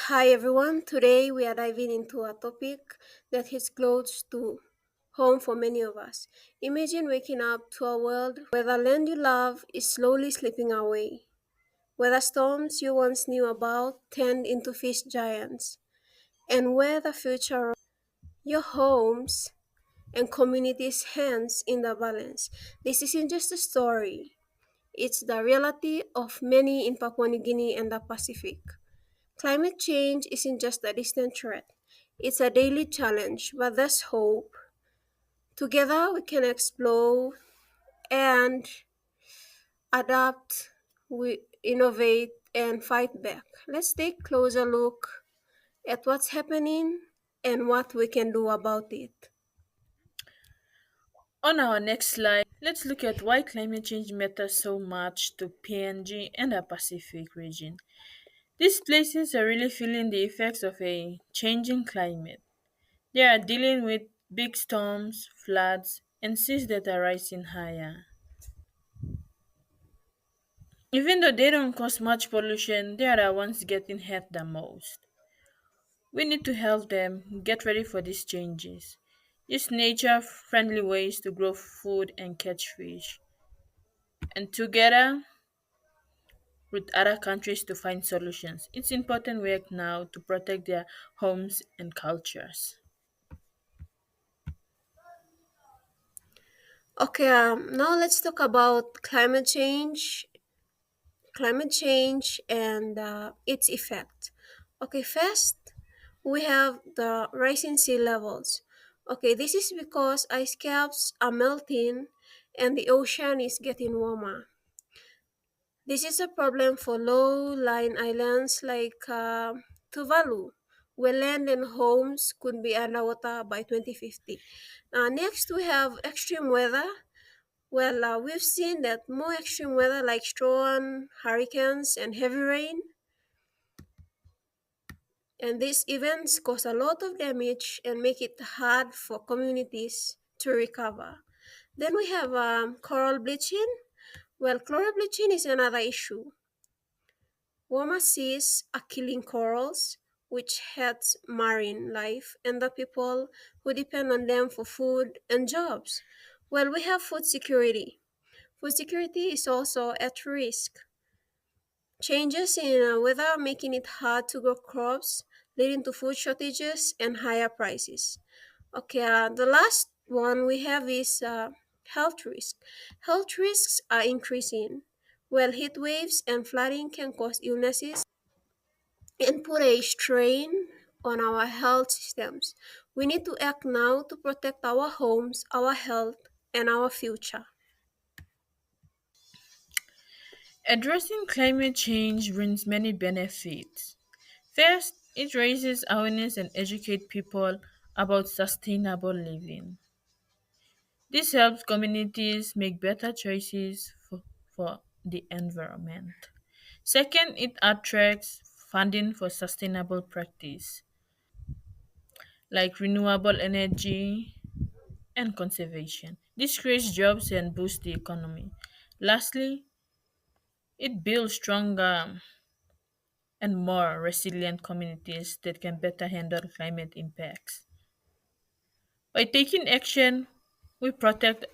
Hi everyone. Today we are diving into a topic that hits close to home for many of us. Imagine waking up to a world where the land you love is slowly slipping away, where the storms you once knew about turned into fish giants, and where the future of your homes and communities hangs in the balance. This isn't just a story. It's the reality of many in Papua New Guinea and the Pacific. Climate change isn't just a distant threat, it's a daily challenge, but there's hope. Together, we can explore and adapt, we innovate, and fight back. Let's take a closer look at what's happening and what we can do about it. On our next slide, let's look at why climate change matters so much to PNG and the Pacific region. These places are really feeling the effects of a changing climate. They are dealing with big storms, floods, and seas that are rising higher. Even though they don't cause much pollution, they are the ones getting hurt the most. We need to help them get ready for these changes. Use nature friendly ways to grow food and catch fish. And together, with other countries to find solutions. It's important we act now to protect their homes and cultures. Okay, now let's talk about climate change and its effect. Okay, first we have the rising sea levels. Okay, this is because ice caps are melting and the ocean is getting warmer. This is a problem for low-lying islands like Tuvalu, where land and homes could be underwater by 2050. Next, we have extreme weather. Well, we've seen that more extreme weather like storm, hurricanes, and heavy rain, and these events cause a lot of damage and make it hard for communities to recover. Then we have coral bleaching. Well, coral bleaching is another issue. Warmer seas are killing corals, which hurts marine life and the people who depend on them for food and jobs. Well, we have food security. Food security is also at risk. Changes in weather are making it hard to grow crops, leading to food shortages and higher prices. Okay, the last one we have is health risk. Health risks are increasing. Well, heat waves and flooding can cause illnesses and put a strain on our health systems. We need to act now to protect our homes, our health, and our future. Addressing climate change brings many benefits. First, it raises awareness and educates people about sustainable living. This helps communities make better choices for the environment. Second, it attracts funding for sustainable practice like renewable energy and conservation. This creates jobs and boosts the economy. Lastly, it builds stronger and more resilient communities that can better handle climate impacts. By taking action, we protect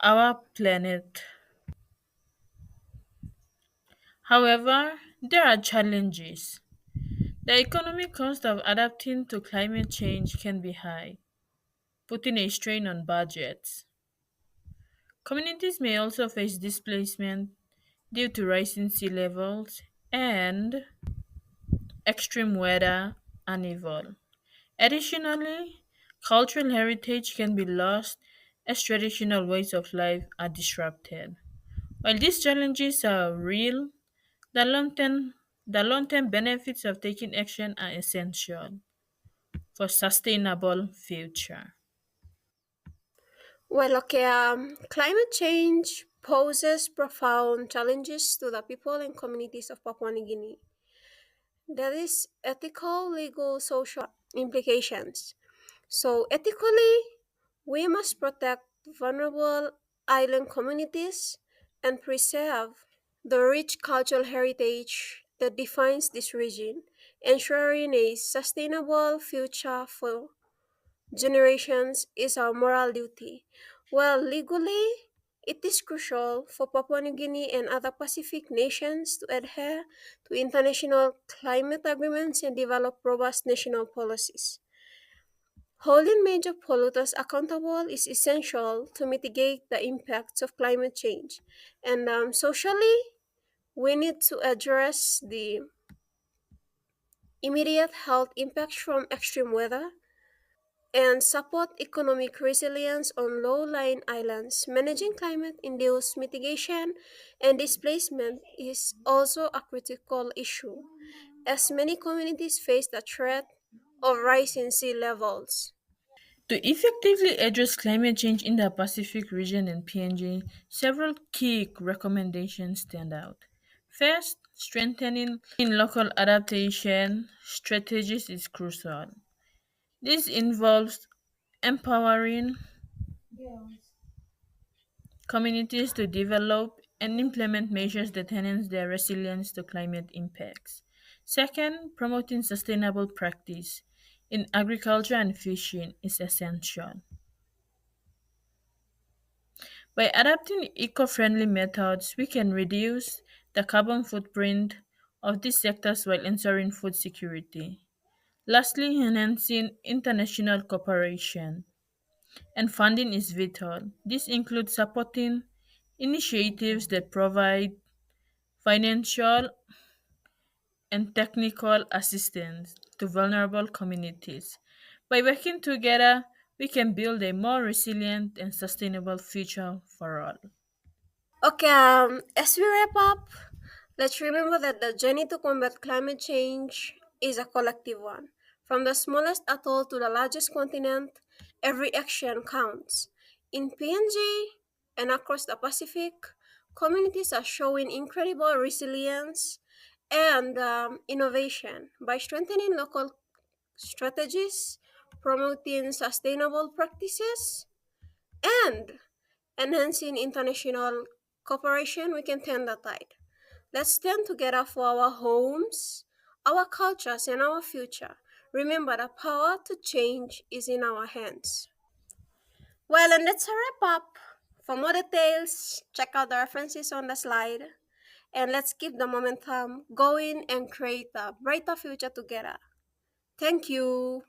our planet. However, there are challenges. The economic cost of adapting to climate change can be high, putting a strain on budgets. Communities may also face displacement due to rising sea levels and extreme weather upheaval. Additionally, cultural heritage can be lost as traditional ways of life are disrupted. While these challenges are real, the long-term the long-term benefits of taking action are essential for sustainable future. Well, okay, climate change poses profound challenges to the people and communities of Papua New Guinea. There is ethical, legal, social implications. So, ethically, we must protect vulnerable island communities and preserve the rich cultural heritage that defines this region, ensuring a sustainable future for generations is our moral duty. While legally, it is crucial for Papua New Guinea and other Pacific nations to adhere to international climate agreements and develop robust national policies. Holding major polluters accountable is essential to mitigate the impacts of climate change. And socially, we need to address the immediate health impacts from extreme weather and support economic resilience on low-lying islands. Managing climate-induced mitigation and displacement is also a critical issue, as many communities face the threat of rising sea levels. To effectively address climate change in the Pacific region and PNG, several key recommendations stand out. First, strengthening local adaptation strategies is crucial. This involves empowering communities to develop and implement measures that enhance their resilience to climate impacts. Second, promoting sustainable practice in agriculture and fishing is essential. By adapting eco friendly methods, we can reduce the carbon footprint of these sectors while ensuring food security. Lastly, enhancing international cooperation and funding is vital. This includes supporting initiatives that provide financial and technical assistance to vulnerable communities. By working together, we can build a more resilient and sustainable future for all. Okay, as we wrap up, let's remember that the journey to combat climate change is a collective one. From the smallest atoll to the largest continent, every action counts. In PNG and across the Pacific, communities are showing incredible resilience and innovation by strengthening local strategies, promoting sustainable practices, and enhancing international cooperation. We can turn the tide. Let's stand together for our homes, our cultures, and our future. Remember, the power to change is in our hands. Well, and that's a wrap up. For more details, check out the references on the slide. And let's keep the momentum going and create a brighter future together. Thank you.